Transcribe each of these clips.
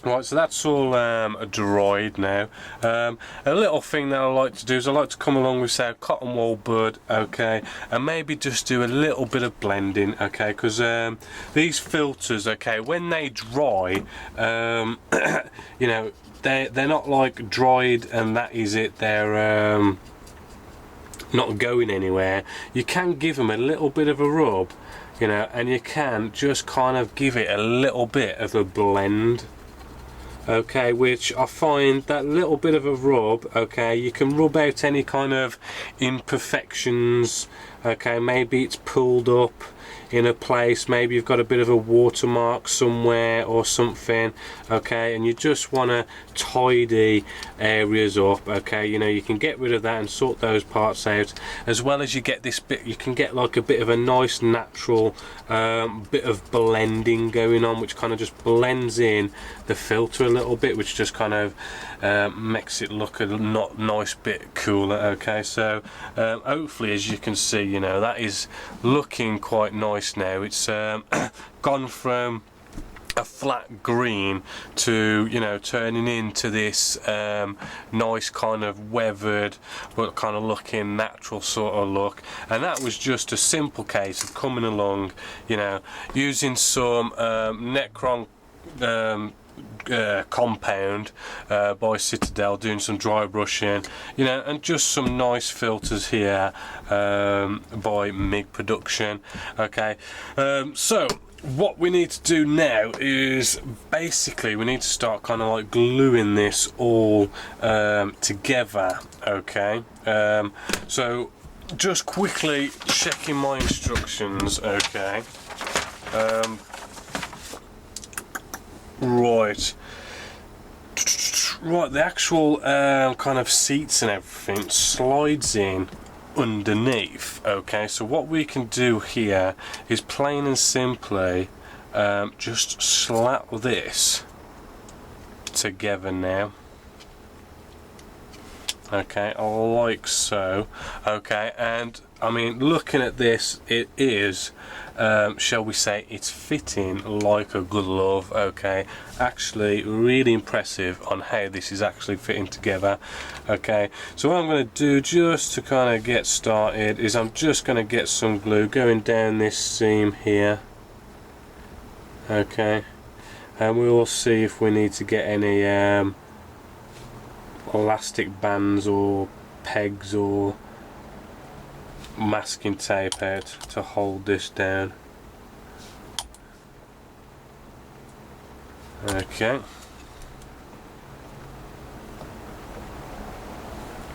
Right, so that's all dried now. A little thing that I like to do is I like to come along with, say, a cotton wool bud, okay, and maybe just do a little bit of blending, okay, because these filters, okay, when they dry, you know, they're not like dried and that is it. They're not going anywhere. You can give them a little bit of a rub, you know, and you can just kind of give it a little bit of a blend. Okay, which I find that little bit of a rub, okay, you can rub out any kind of imperfections, okay, maybe it's pulled up in a place, maybe you've got a bit of a watermark somewhere or something, okay, and you just want to tidy areas up, okay, you know, you can get rid of that and sort those parts out, as well as you get this bit, you can get like a bit of a nice natural bit of blending going on, which kind of just blends in the filter a little bit, which just kind of makes it look a nice bit cooler, okay. So hopefully, as you can see, you know, that is looking quite nice now. It's gone from a flat green to, you know, turning into this nice kind of weathered but kind of looking natural sort of look, and that was just a simple case of coming along, you know, using some Necron compound by Citadel, doing some dry brushing, you know, and just some nice filters here by MIG production, okay. So what we need to do now is basically we need to start kind of like gluing this all together, okay. So just quickly checking my instructions, okay. Right, the actual kind of seats and everything slides in underneath, okay. So what we can do here is plain and simply just slap this together now, okay, like so, okay. And I mean, looking at this, it is shall we say, it's fitting like a glove, okay. Actually really impressive on how this is actually fitting together, okay. So what I'm going to do just to kind of get started is I'm just going to get some glue going down this seam here, okay, and we will see if we need to get any elastic bands or pegs or masking tape out to hold this down, okay.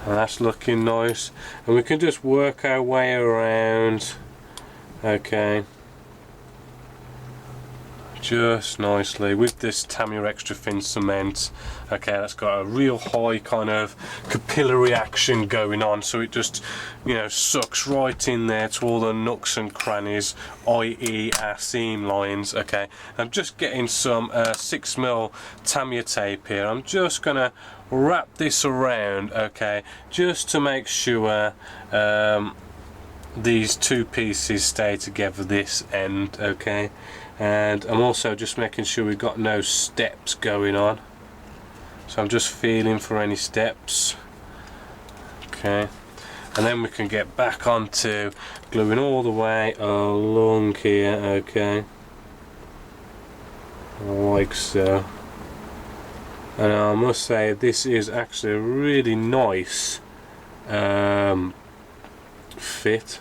And that's looking nice, and we can just work our way around, okay, just nicely with this Tamiya extra thin cement, okay. That's got a real high kind of capillary action going on, so it just, you know, sucks right in there to all the nooks and crannies, i.e. our seam lines, okay. I'm just getting some 6mm Tamiya tape here. I'm just gonna wrap this around, okay, just to make sure these two pieces stay together this end, okay. And I'm also just making sure we've got no steps going on, so I'm just feeling for any steps, okay. And then we can get back onto gluing all the way along here, okay, like so. And I must say, this is actually a really nice fit,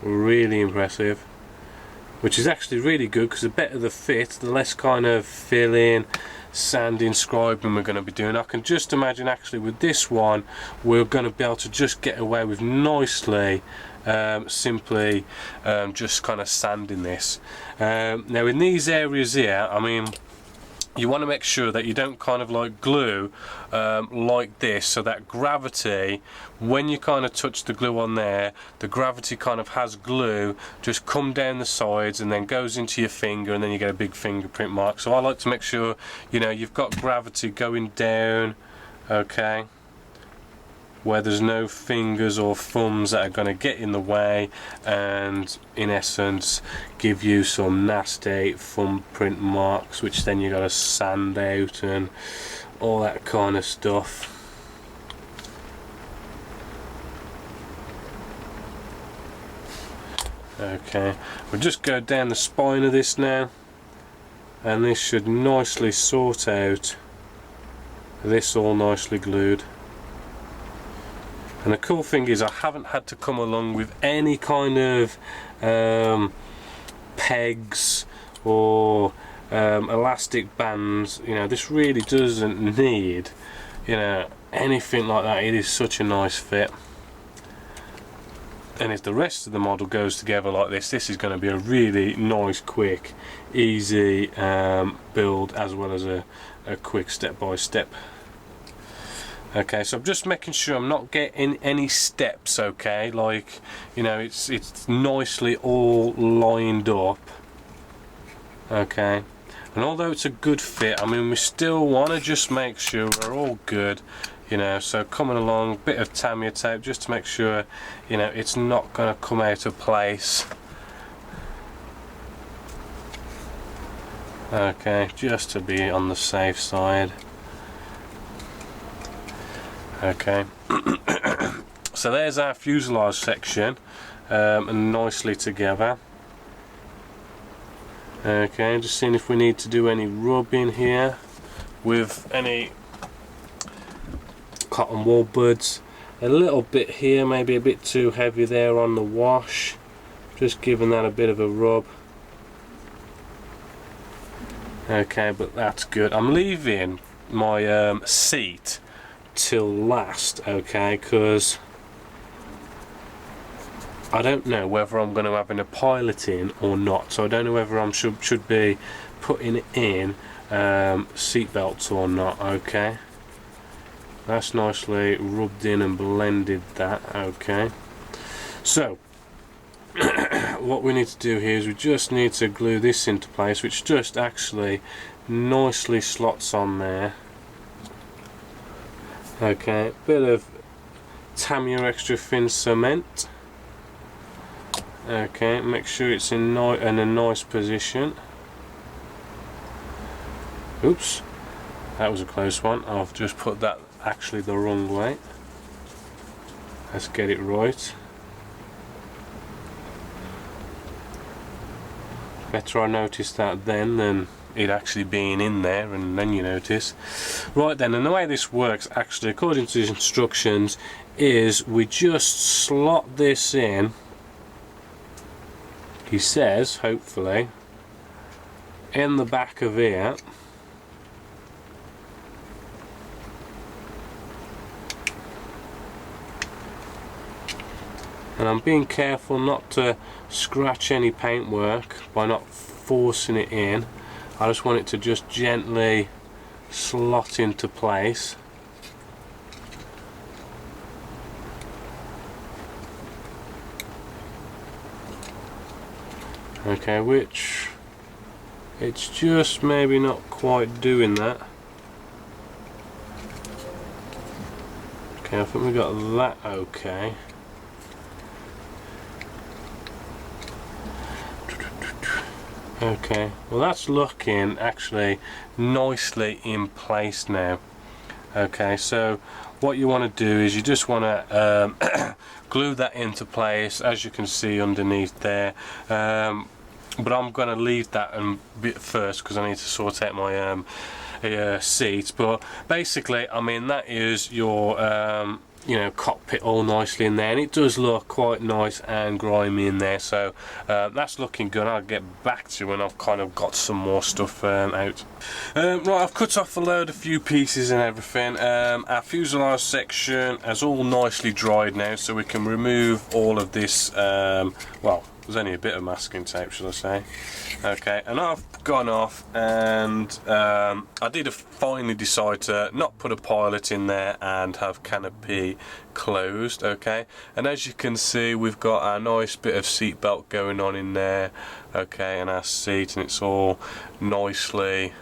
really impressive, which is actually really good, because the better the fit, the less kind of filling, sanding, scribing we're going to be doing. I can just imagine actually with this one we're going to be able to just get away with nicely simply just kind of sanding this. Now in these areas here, I mean, you want to make sure that you don't kind of like glue like this, so that gravity, when you kind of touch the glue on there, the gravity kind of has glue just come down the sides and then goes into your finger, and then you get a big fingerprint mark. So I like to make sure, you know, you've got gravity going down, okay, where there's no fingers or thumbs that are going to get in the way and in essence give you some nasty thumbprint marks, which then you got to sand out and all that kind of stuff. Okay, we'll just go down the spine of this now, and this should nicely sort out this, all nicely glued. And the cool thing is I haven't had to come along with any kind of pegs or elastic bands. You know, this really doesn't need, you know, anything like that. It is such a nice fit. And if the rest of the model goes together like this, this is going to be a really nice, quick, easy build, as well as a quick step-by-step. Okay, so I'm just making sure I'm not getting any steps, okay, like, you know, it's nicely all lined up. Okay, and although it's a good fit, I mean, we still want to just make sure we're all good. You know, so coming along, bit of Tamiya tape just to make sure, you know, it's not going to come out of place. Okay, just to be on the safe side. Okay, so there's our fuselage section, and nicely together. Okay, just seeing if we need to do any rubbing here with any cotton wool buds. A little bit here, maybe a bit too heavy there on the wash, just giving that a bit of a rub. Okay, but that's good. I'm leaving my seat till last, okay, because I don't know whether I'm going to have a pilot in or not, so I don't know whether I should be putting in seat belts or not. Okay, that's nicely rubbed in and blended that. Okay, so what we need to do here is we just need to glue this into place, which just actually nicely slots on there. Okay, bit of Tamiya extra thin cement. Okay, make sure it's in a nice position. Oops, that was a close one. I've just put that actually the wrong way. Let's get it right. Better I noticed that then than it actually being in there, and then you notice. Right then, and the way this works actually, according to the instructions, is we just slot this in, he says, hopefully, in the back of here. And I'm being careful not to scratch any paintwork by not forcing it in. I just want it to just gently slot into place. Okay, which it's just maybe not quite doing that. Okay, I think we got that okay. Okay, well that's looking actually nicely in place now. Okay, so what you want to do is you just want to glue that into place, as you can see underneath there. But I'm going to leave that a bit first because I need to sort out my seat. But basically, I mean, that is your you know, cockpit all nicely in there, and it does look quite nice and grimy in there, so that's looking good. I'll get back to you when I've kind of got some more stuff out. Right, I've cut off a few pieces and everything. Our fuselage section has all nicely dried now, so we can remove all of this, well, there's only a bit of masking tape, shall I say. Okay, and I've gone off and I did finally decide to not put a pilot in there and have canopy closed. Okay, and as you can see, we've got our nice bit of seat belt going on in there. Okay, and our seat, and it's all nicely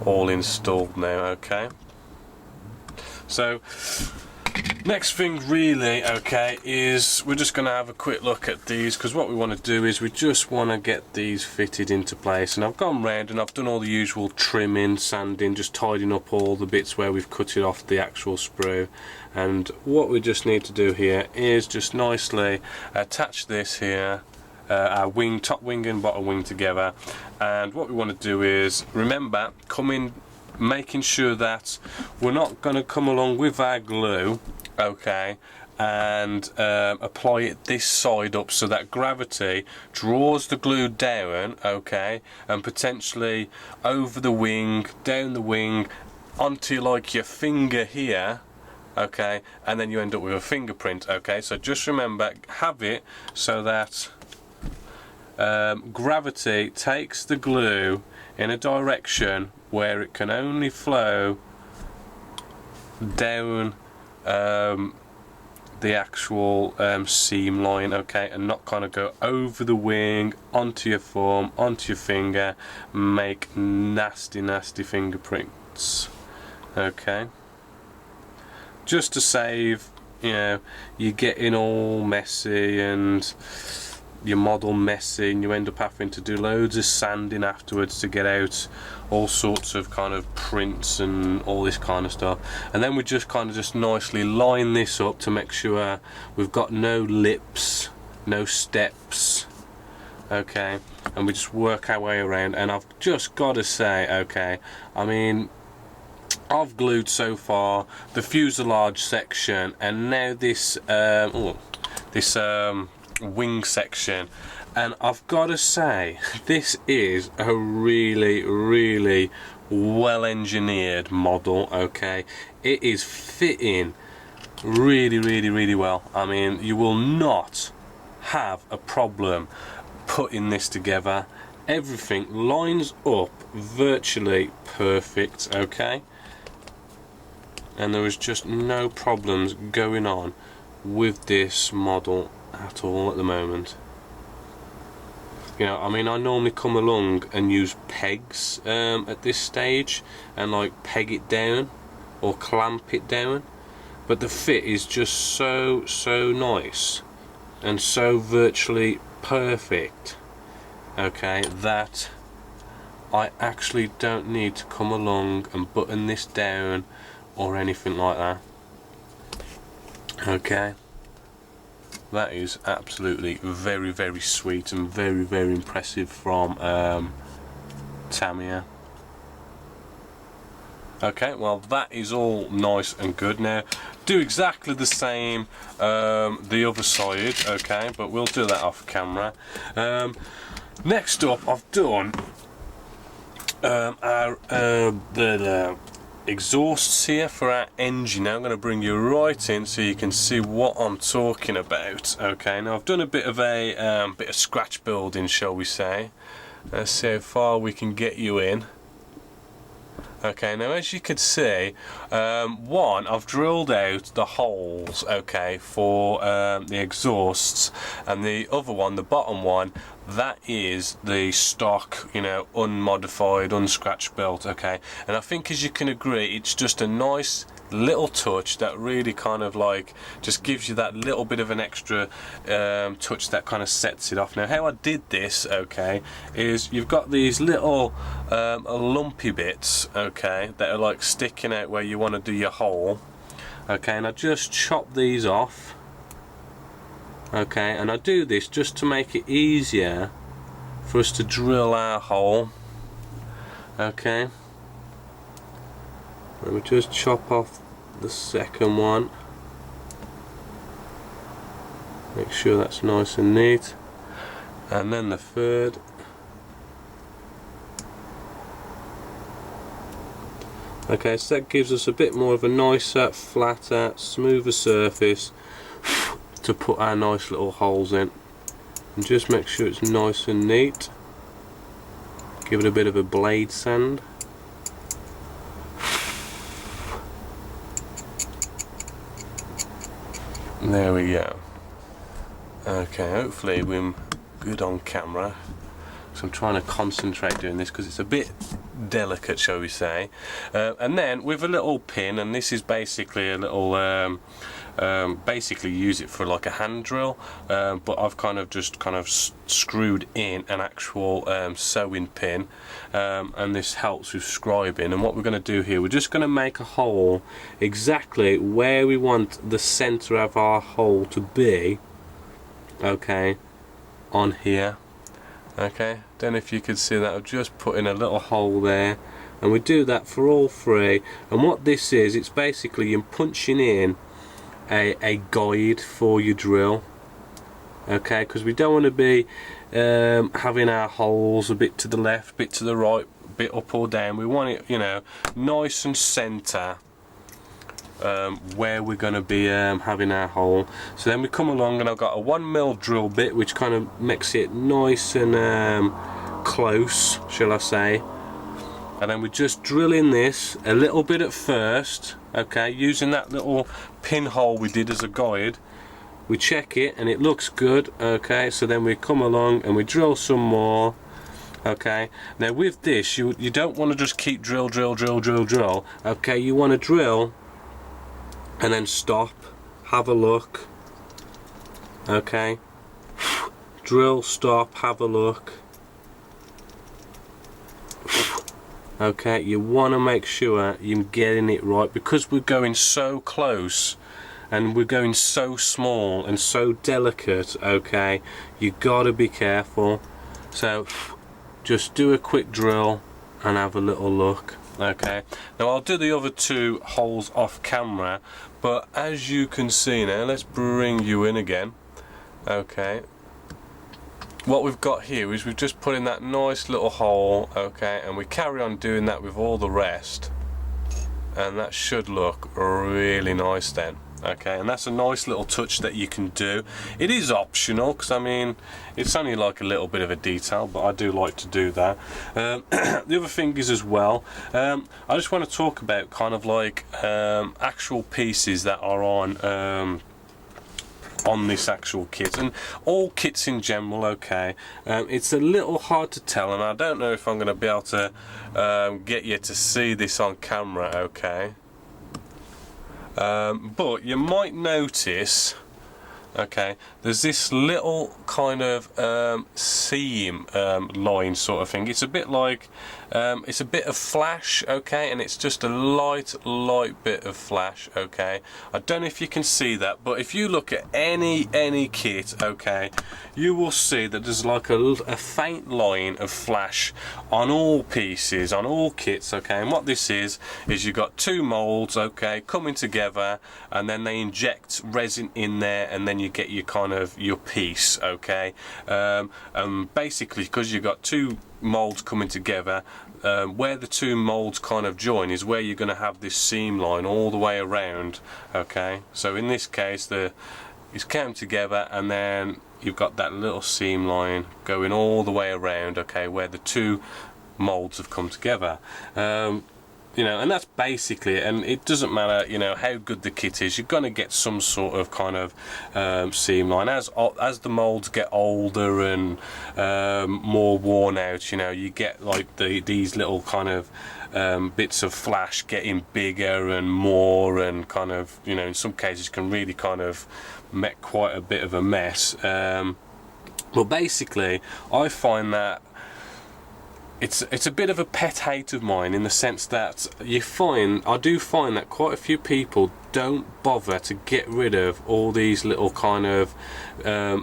all installed now. Okay, So next thing really, okay, is we're just going to have a quick look at these, because what we want to do is we just want to get these fitted into place. And I've gone round and I've done all the usual trimming, sanding, just tidying up all the bits where we've cut it off the actual sprue. And what we just need to do here is just nicely attach this here, our wing, top wing and bottom wing together. And what we want to do is, remember, making sure that we're not going to come along with our glue, okay, and apply it this side up so that gravity draws the glue down, okay, and potentially over the wing, down the wing, onto like your finger here, okay, and then you end up with a fingerprint, okay. So just remember, have it so that gravity takes the glue in a direction where it can only flow down the actual seam line, okay, and not kind of go over the wing, onto your thumb, onto your finger, make nasty fingerprints, okay, just to save, you know, you getting all messy and your model messy, and you end up having to do loads of sanding afterwards to get out all sorts of kind of prints and all this kind of stuff. And then we just kind of just nicely line this up to make sure we've got no lips, no steps, okay, and we just work our way around. And I've just got to say, okay, I mean, I've glued so far the fuselage section and now this wing section, and I've got to say this is a really well engineered model, okay. It is fitting really well. I mean, you will not have a problem putting this together. Everything lines up virtually perfect, okay, and there is just no problems going on with this model at all at the moment. You know, I mean, I normally come along and use pegs at this stage and like peg it down or clamp it down, but the fit is just so nice and so virtually perfect, okay, that I actually don't need to come along and button this down or anything like that, okay. That is absolutely very sweet and very impressive from Tamiya. Okay, well, that is all nice and good. Now do exactly the same the other side, okay, but we'll do that off camera. Next up, I've done the exhausts here for our engine. Now I'm going to bring you right in so you can see what I'm talking about, okay. Now I've done a bit of scratch building, shall we say. Let's see how far we can get you in. Okay, now as you can see, one, I've drilled out the holes, okay, for the exhausts, and the other one, the bottom one, that is the stock, you know, unmodified, unscratched built, okay. And I think, as you can agree, it's just a nice little touch that really kind of like just gives you that little bit of an extra touch that kind of sets it off. Now how I did this, okay, is you've got these little lumpy bits, okay, that are like sticking out where you want to do your hole, okay, and I just chop these off, okay, and I do this just to make it easier for us to drill our hole, okay. Let me just chop off the second one, make sure that's nice and neat, and then the third. Okay, so that gives us a bit more of a nicer, flatter, smoother surface to put our nice little holes in. And just make sure it's nice and neat. Give it a bit of a blade sand. There we go. Okay, hopefully we're good on camera. So I'm trying to concentrate doing this because it's a bit delicate, shall we say. And then with a little pin, and this is basically a little basically use it for like a hand drill, but I've just screwed in an actual sewing pin, and this helps with scribing. And what we're going to do here, we're just going to make a hole exactly where we want the center of our hole to be, okay, on here. Okay, then if you could see that, I've just put in a little hole there, and we do that for all three. And what this is, it's basically you're punching in a guide for your drill, okay, because we don't want to be having our holes a bit to the left, bit to the right, bit up or down. We want it, you know, nice and center where we're going to be having our hole. So then we come along, and I've got a 1mm drill bit, which kind of makes it nice and close, shall I say. And then we just drill in this a little bit at first, okay, using that little pinhole we did as a guide. We check it and it looks good, okay, so then we come along and we drill some more, okay. Now with this, you don't want to just keep drill, okay, you want to drill and then stop, have a look, okay, drill, stop, have a look. Okay, you want to make sure you're getting it right, because we're going so close and we're going so small and so delicate, okay, you got to be careful. So just do a quick drill and have a little look, okay. Now I'll do the other two holes off camera, but as you can see now, let's bring you in again, okay. What we've got here is we've just put in that nice little hole, okay, and we carry on doing that with all the rest, and that should look really nice then, okay. And that's a nice little touch that you can do. It is optional, because I mean it's only like a little bit of a detail, but I do like to do that. The other thing is as well, I just want to talk about kind of like actual pieces that are on this actual kit, and all kits in general, okay. It's a little hard to tell, and I don't know if I'm going to be able to get you to see this on camera, okay. But you might notice, okay, there's this little kind of seam line sort of thing. It's a bit like it's a bit of flash, okay, and it's just a light bit of flash, okay. I don't know if you can see that, but if you look at any kit, okay, you will see that there's like a faint line of flash on all pieces, on all kits, okay. And what this is you've got two molds, okay, coming together, and then they inject resin in there, and then you get your kind of your piece, okay. Basically, because you've got two molds coming together, where the two molds kind of join is where you're going to have this seam line all the way around, okay. So in this case, it's come together, and then you've got that little seam line going all the way around, okay, where the two molds have come together. You know, and that's basically it. And it doesn't matter, you know, how good the kit is, you're going to get some sort of kind of seam line as the molds get older and more worn out. You know, you get like these little kind of bits of flash getting bigger and more, and kind of, you know, in some cases can really kind of make quite a bit of a mess. But basically, I find that it's a bit of a pet hate of mine, in the sense that I do find that quite a few people don't bother to get rid of all these little kind of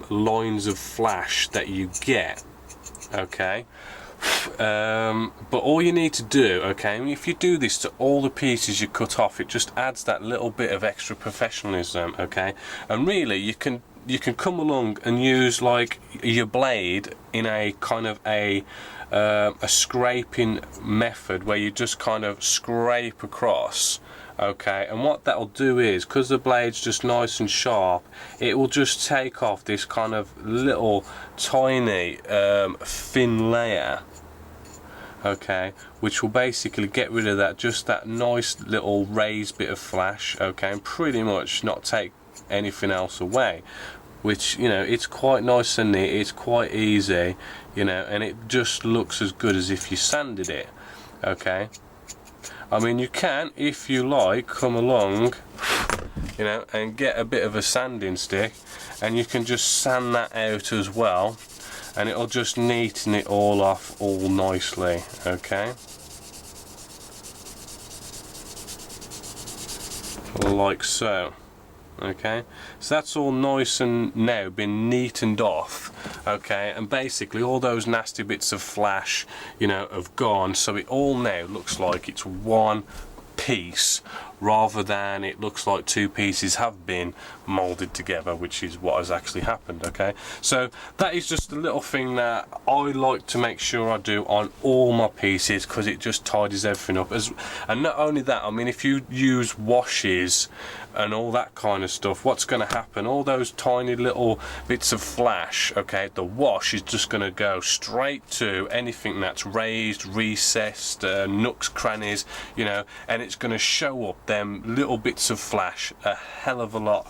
lines of flash that you get, okay. But all you need to do, okay, I mean, if you do this to all the pieces you cut off, it just adds that little bit of extra professionalism, okay. And really you can come along and use like your blade in a kind of a scraping method, where you just kind of scrape across, okay. And what that'll do is, because the blade's just nice and sharp, it will just take off this kind of little tiny thin layer, okay, which will basically get rid of that nice little raised bit of flash, okay, and pretty much not take anything else away. Which, you know, it's quite nice and neat, it's quite easy, you know, and it just looks as good as if you sanded it, Okay, I mean, you can, if you like, come along, you know, and get a bit of a sanding stick, and you can just sand that out as well, and it'll just neaten it all off all nicely. Okay, like so. Okay, so that's all nice and now been neatened off. Okay, and basically all those nasty bits of flash, you know, have gone, so it all now looks like it's one piece rather than it looks like two pieces have been molded together, which is what has actually happened. Okay, so that is just a little thing that I like to make sure I do on all my pieces, because it just tidies everything up. And not only that, I mean, if you use washes and all that kind of stuff, what's going to happen, all those tiny little bits of flash, okay, the wash is just going to go straight to anything that's raised, recessed, nooks, crannies, you know, and it's going to show up them little bits of flash a hell of a lot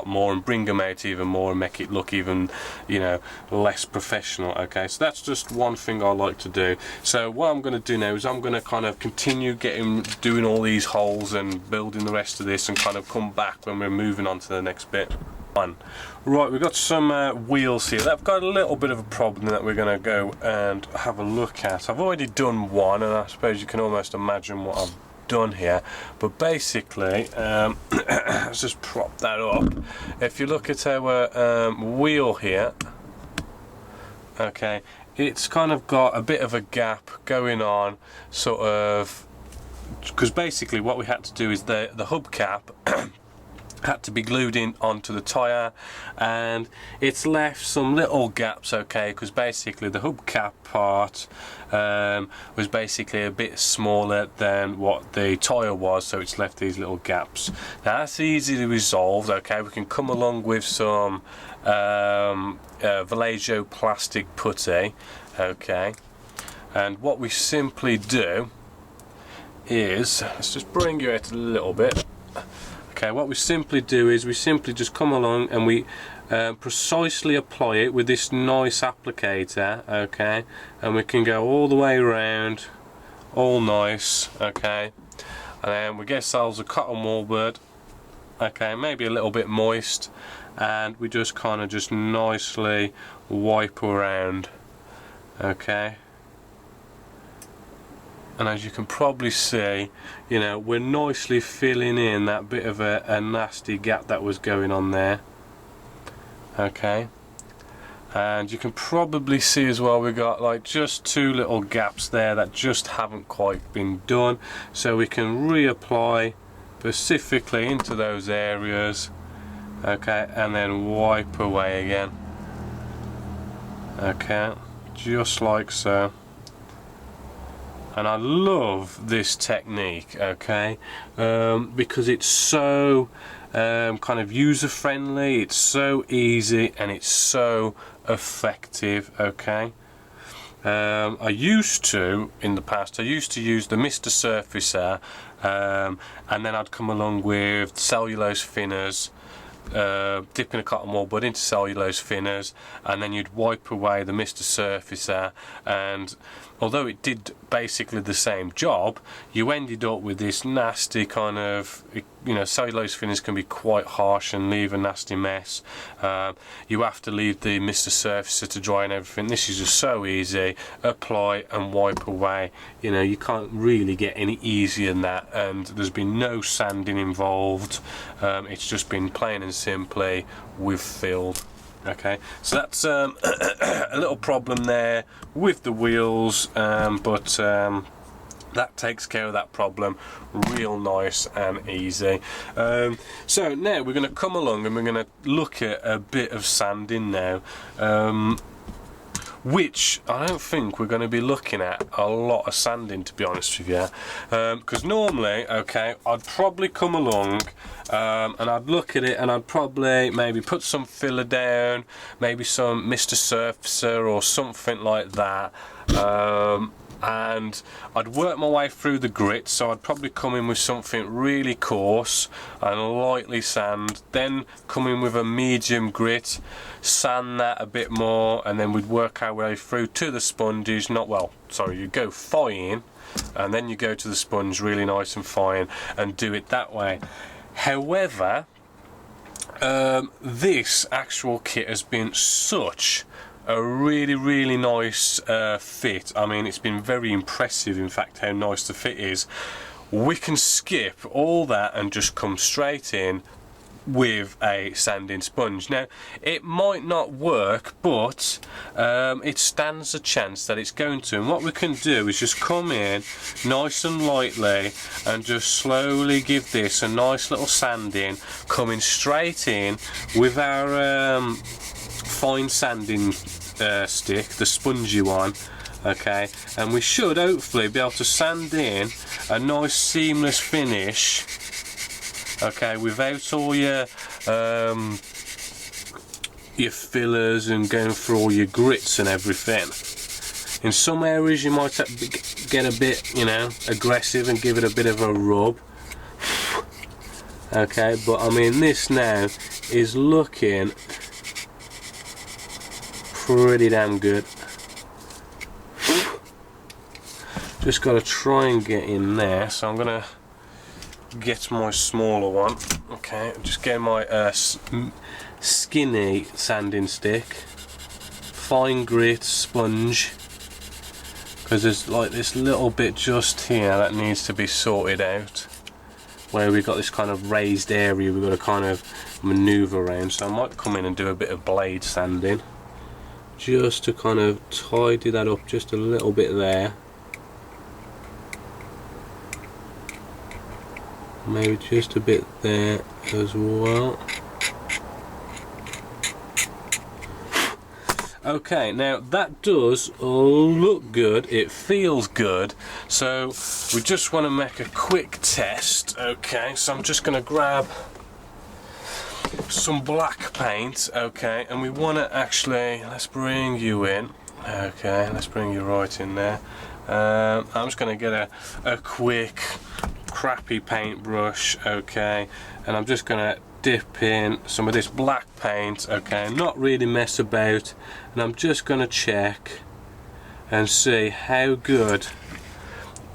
more, and bring them out even more and make it look even, you know, less professional. Okay, so that's just one thing I like to do. So what I'm going to do now is I'm going to kind of continue doing all these holes and building the rest of this, and kind of come back when we're moving on to the next bit. Right, we've got some wheels here. They've got a little bit of a problem that we're going to go and have a look at. I've already done one, and I suppose you can almost imagine what I've done here, but basically let's just prop that up. If you look at our wheel here, okay, it's kind of got a bit of a gap going on, sort of, because basically what we had to do is the hubcap had to be glued in onto the tyre, and it's left some little gaps, okay, because basically the hubcap part was basically a bit smaller than what the tyre was, so it's left these little gaps. Now that's easily resolved. Okay, we can come along with some Vallejo plastic putty, okay, and what we simply do is, let's just bring you out a little bit. Okay, what we simply do is we simply just come along and we precisely apply it with this nice applicator, okay, and we can go all the way around, all nice, okay, and then we get ourselves a cotton wool bud, okay, maybe a little bit moist, and we just kind of just nicely wipe around, okay. And as you can probably see, you know, we're nicely filling in that bit of a nasty gap that was going on there, okay. And you can probably see as well, we've got like just two little gaps there that just haven't quite been done, so we can reapply specifically into those areas, okay, and then wipe away again, okay, just like so. And I love this technique, okay, because it's so kind of user friendly, it's so easy, and it's so effective, okay. I used to, in the past, I used to use the Mr. Surfacer, and then I'd come along with cellulose thinners, dipping a cotton wool bud into cellulose thinners, and then you'd wipe away the Mr. Surfacer, and although it did basically the same job, you ended up with this nasty kind of, you know, cellulose thinners can be quite harsh and leave a nasty mess. You have to leave the Mr. Surfacer to dry and everything. This is just so easy, apply and wipe away. You know, you can't really get any easier than that, and there's been no sanding involved. It's just been plain and simply we've filled. Okay, so that's a little problem there with the wheels, but that takes care of that problem real nice and easy. So now we're going to come along and we're going to look at a bit of sanding now, which I don't think we're going to be looking at a lot of sanding, to be honest with you, because normally, okay, I'd probably come along and I'd look at it and I'd probably maybe put some filler down, maybe some Mr. Surfacer or something like that, and I'd work my way through the grit, so I'd probably come in with something really coarse and lightly sand, then come in with a medium grit, sand that a bit more, and then we'd work our way through to the sponges. You go fine and then you go to the sponge really nice and fine and do it that way. However, this actual kit has been such a really nice fit. I mean, it's been very impressive, in fact, how nice the fit is. We can skip all that and just come straight in with a sanding sponge. Now, it might not work, but it stands a chance that it's going to, and what we can do is just come in nice and lightly and just slowly give this a nice little sanding, coming straight in with our fine sanding stick, the spongy one. Okay, and we should hopefully be able to sand in a nice seamless finish, okay, without all your fillers and going through all your grits and everything. In some areas you might have to get a bit, you know, aggressive and give it a bit of a rub. Okay, but I mean, this now is looking pretty damn good. Just got to try and get in there, so I'm gonna get my smaller one. Okay, I'm just getting my skinny sanding stick, fine grit sponge, because there's like this little bit just here that needs to be sorted out, where we've got this kind of raised area we've got to kind of maneuver around. So I might come in and do a bit of blade sanding just to kind of tidy that up just a little bit there. Maybe just a bit there as well. Okay, now that does look good, it feels good, so we just want to make a quick test. Okay, so I'm just going to grab some black paint, okay, and we want to actually, let's bring you in. Okay, let's bring you right in there. I'm just going to get a quick crappy paintbrush, okay, and I'm just going to dip in some of this black paint, okay, not really mess about, and I'm just going to check and see how good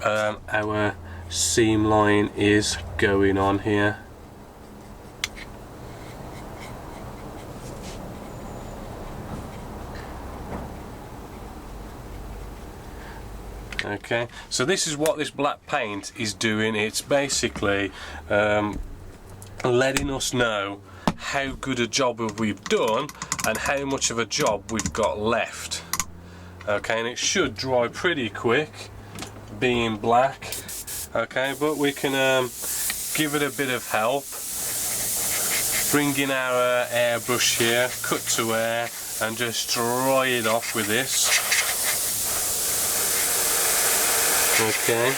our seam line is going on here. Okay, so this is what this black paint is doing. It's basically letting us know how good a job we've done and how much of a job we've got left. Okay, and it should dry pretty quick, being black. Okay, but we can give it a bit of help. Bring in our airbrush here, cut to air, and just dry it off with this. Okay,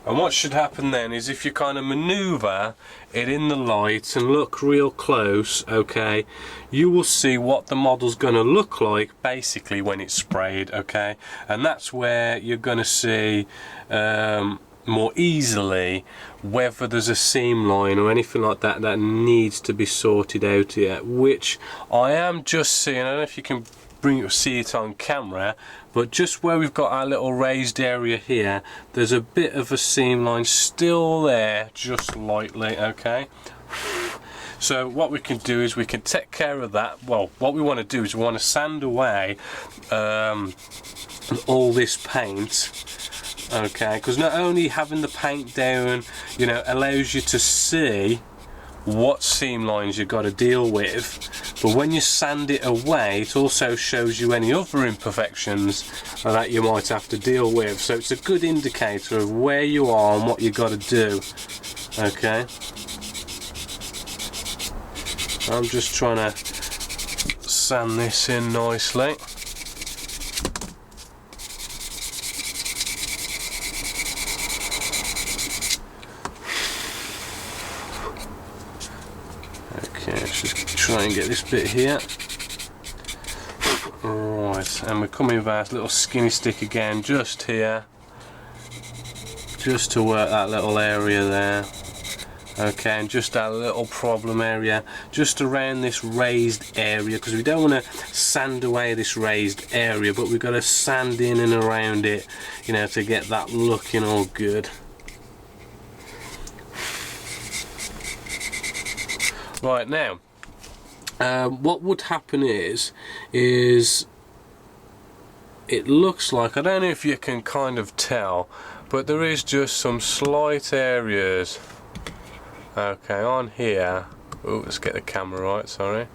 and what should happen then is if you kind of maneuver it in the light and look real close, okay, you will see what the model's going to look like basically when it's sprayed. Okay, and that's where you're going to see more easily whether there's a seam line or anything like that that needs to be sorted out here, which I am just seeing. I don't know if you can see it on camera, but just where we've got our little raised area here, there's a bit of a seam line still there, just lightly. Okay, so what we can do is we can take care of that. Well, what we want to do is we want to sand away all this paint. Okay, because not only having the paint down, you know, allows you to see what seam lines you've got to deal with, but when you sand it away it also shows you any other imperfections that you might have to deal with, so it's a good indicator of where you are and what you've got to do. Okay, I'm just trying to sand this in nicely. Okay, let's just try and get this bit here. Right, and we're coming with our little skinny stick again, just here, just to work that little area there. Okay, and just that little problem area just around this raised area, because we don't want to sand away this raised area, but we've got to sand in and around it, you know, to get that looking all good. Right, now what would happen is it looks like, I don't know if you can kind of tell, but there is just some slight areas, okay, on here. Oh, let's get the camera right, sorry.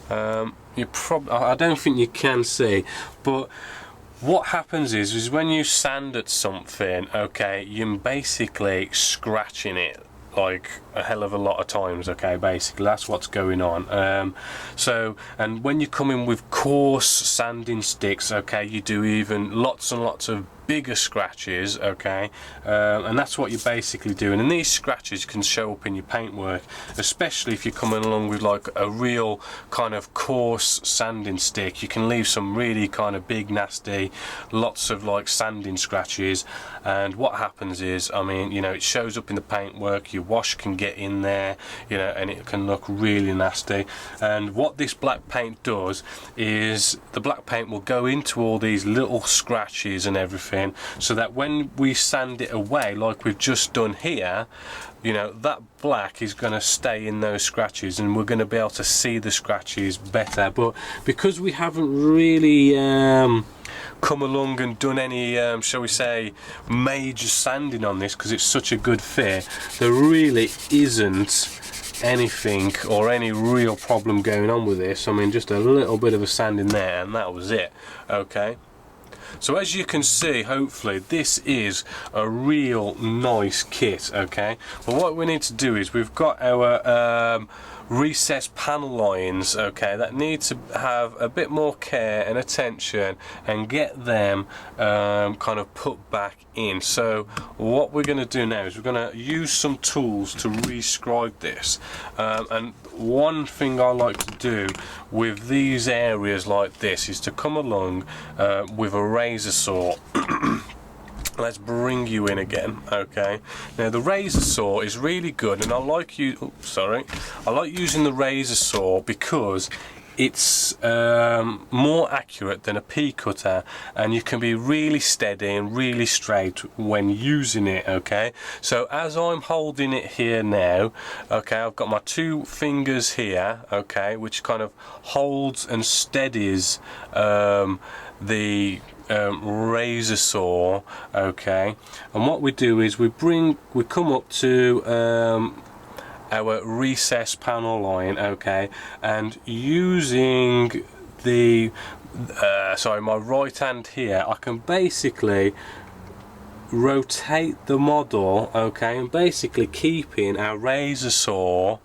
I don't think you can see, but what happens is when you sand at something, okay, you're basically scratching it like a hell of a lot of times, okay, basically that's what's going on. So, and when you come in with coarse sanding sticks, okay, you do even lots and lots of bigger scratches, okay, and that's what you're basically doing, and these scratches can show up in your paintwork, especially if you're coming along with like a real kind of coarse sanding stick. You can leave some really kind of big nasty lots of like sanding scratches, and what happens is, I mean, you know, it shows up in the paintwork, your wash can get in there, you know, and it can look really nasty. And what this black paint does is the black paint will go into all these little scratches and everything, so that when we sand it away like we've just done here, you know, that black is going to stay in those scratches and we're going to be able to see the scratches better. But because we haven't really come along and done any shall we say major sanding on this, because it's such a good fit, there really isn't anything or any real problem going on with this. I mean, just a little bit of a sand in there and that was it, okay. So as you can see, hopefully this is a real nice kit, okay. But what we need to do is we've got our recessed panel lines, okay, that need to have a bit more care and attention and get them kind of put back in. So what we're going to do now is we're going to use some tools to rescribe this, and one thing I like to do with these areas like this is to come along with a razor saw. Let's bring you in again, okay. Now the razor saw is really good, and I like using the razor saw because it's more accurate than a pea cutter, and you can be really steady and really straight when using it, okay. So as I'm holding it here now, okay, I've got my two fingers here, okay, which kind of holds and steadies the razor saw, okay. And what we do is we come up to our recess panel line, okay, and using the my right hand here, I can basically rotate the model, okay, and basically keeping our razor saw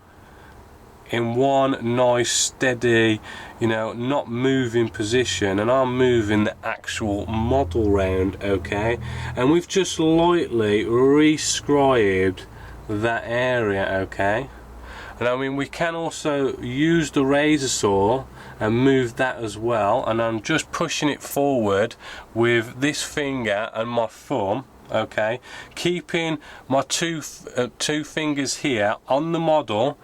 in one nice steady, you know, not moving position, and I'm moving the actual model round, okay. And we've just lightly rescribed that area, okay. And I mean, we can also use the razor saw and move that as well, and I'm just pushing it forward with this finger and my thumb, okay, keeping my two fingers here on the model,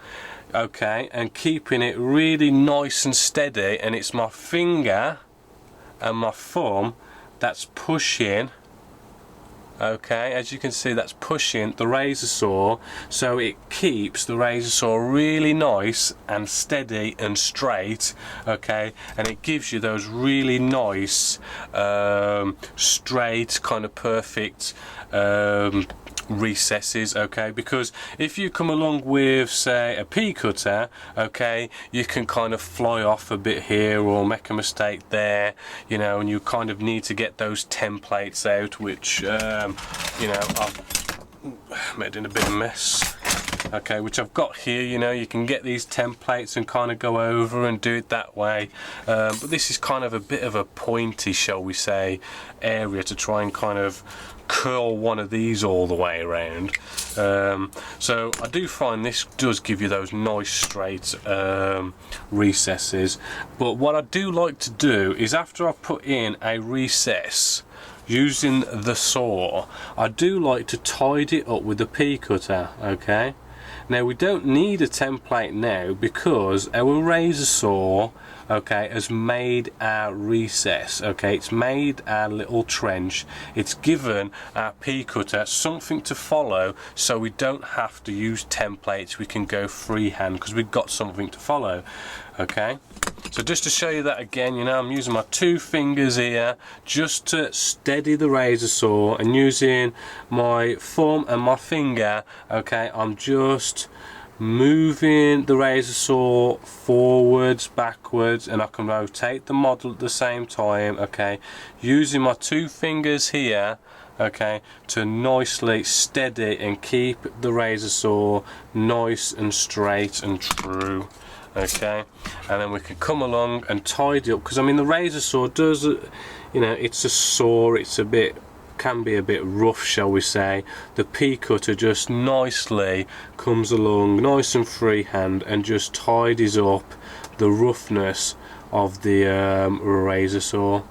okay, and keeping it really nice and steady, and it's my finger and my thumb that's pushing, okay, as you can see, that's pushing the razor saw, so it keeps the razor saw really nice and steady and straight, okay, and it gives you those really nice straight kind of perfect recesses, okay. Because if you come along with, say, a pea cutter, okay, you can kind of fly off a bit here or make a mistake there, you know, and you kind of need to get those templates out, which you know, I've made in a bit of mess, okay, which I've got here. You know, you can get these templates and kind of go over and do it that way, but this is kind of a bit of a pointy, shall we say, area to try and kind of curl one of these all the way around. So I do find this does give you those nice straight recesses, but what I do like to do is after I've put in a recess using the saw, I do like to tidy it up with the pea cutter. Okay, now we don't need a template now because our razor saw, okay, has made our recess. Okay, it's made our little trench. It's given our pea cutter something to follow, so we don't have to use templates. We can go freehand because we've got something to follow. Okay, so just to show you that again, you know, I'm using my 2 fingers here just to steady the razor saw, and using my thumb and my finger, okay, I'm just moving the razor saw forwards, backwards, and I can rotate the model at the same time. Okay, using my 2 fingers here, okay, to nicely steady and keep the razor saw nice and straight and true. Okay, and then we can come along and tidy up, because I mean the razor saw does, you know, it's a saw, it's a bit, can be a bit rough, shall we say. The pea cutter just nicely comes along nice and freehand and just tidies up the roughness of the razor saw.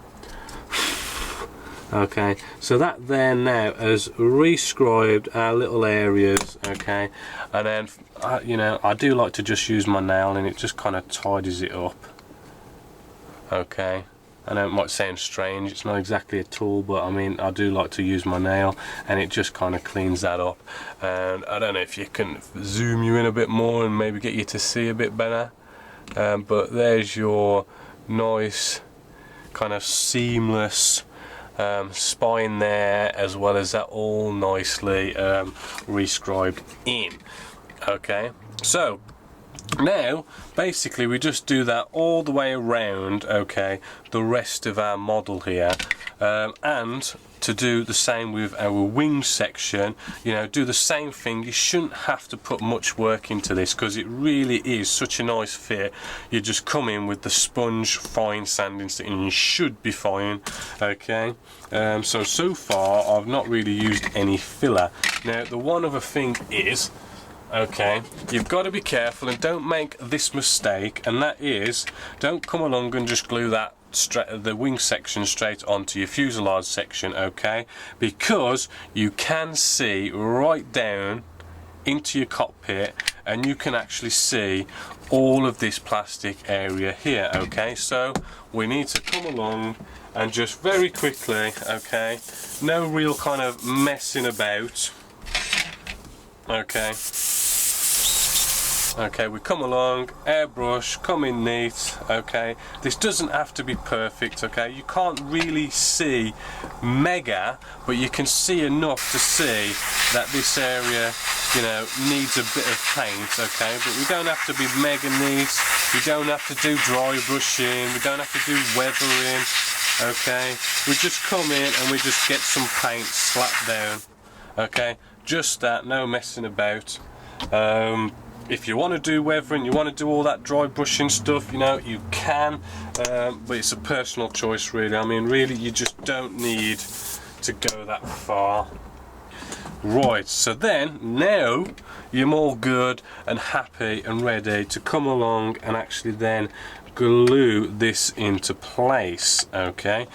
Okay, so that there now has rescribed our little areas. Okay, and then you know, I do like to just use my nail and it just kind of tidies it up. Okay, I know it might sound strange, it's not exactly a tool, but I mean I do like to use my nail and it just kind of cleans that up. And I don't know if you can zoom you in a bit more and maybe get you to see a bit better, but there's your nice kind of seamless spine there, as well as that all nicely rescribed in. Okay, so now basically we just do that all the way around, okay, the rest of our model here, and to do the same with our wing section, you know, do the same thing. You shouldn't have to put much work into this because it really is such a nice fit. You just come in with the sponge fine sanding stick and you should be fine. Okay, so far I've not really used any filler. Now the one other thing is, okay, you've got to be careful and don't make this mistake, and that is, don't come along and just glue that the wing section straight onto your fuselage section. Okay, because you can see right down into your cockpit and you can actually see all of this plastic area here. Okay, so we need to come along and just very quickly, okay, no real kind of messing about. Okay, we come along, airbrush, come in neat. Okay, this doesn't have to be perfect. Okay, you can't really see mega, but you can see enough to see that this area, you know, needs a bit of paint. Okay, but we don't have to be mega neat. We don't have to do dry brushing. We don't have to do weathering. Okay, we just come in and we just get some paint slapped down. Okay, just that, no messing about. If you want to do weathering, you want to do all that dry brushing stuff, you know, you can, but it's a personal choice really. I mean, really, you just don't need to go that far. Right, so then, now you're all good and happy and ready to come along and actually then glue this into place. Okay,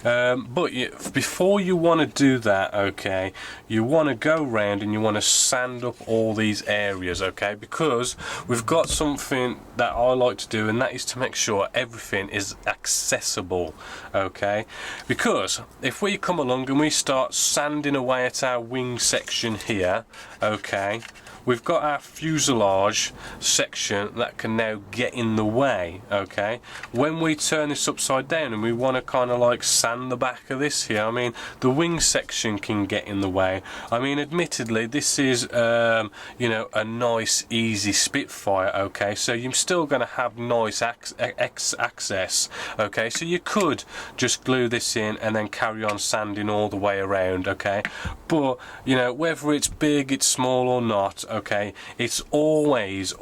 but before you want to do that, okay, you want to go round and you want to sand up all these areas. Okay, because we've got something that I like to do, and that is to make sure everything is accessible. Okay, because if we come along and we start sanding away at our wing section here, okay, we've got our fuselage section that can now get in the way. Okay, when we turn this upside down and we want to kind of like sand the back of this here, I mean, the wing section can get in the way. I mean, admittedly, this is you know, a nice easy Spitfire. Okay, so you're still going to have nice access. Okay, so you could just glue this in and then carry on sanding all the way around. Okay, but you know, whether it's big, it's small or not, okay, it's always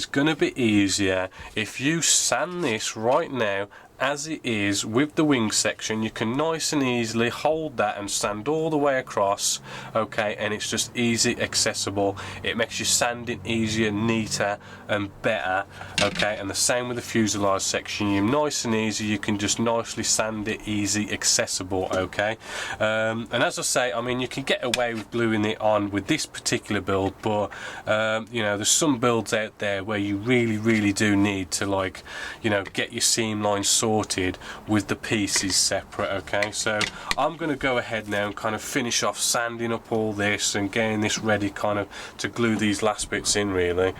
gonna be easier if you sand this right now as it is with the wing section, you can nice and easily hold that and sand all the way across, okay, and it's just easy accessible. It makes your sanding easier, neater and better, okay, and the same with the fuselage section. You're nice and easy, you can just nicely sand it, easy accessible, okay. And as I say, I mean, you can get away with gluing it on with this particular build, but you know, there's some builds out there where you really do need to, like, you know, get your seam line sorted with the pieces separate, okay. So I'm going to go ahead now and kind of finish off sanding up all this and getting this ready kind of to glue these last bits in, really.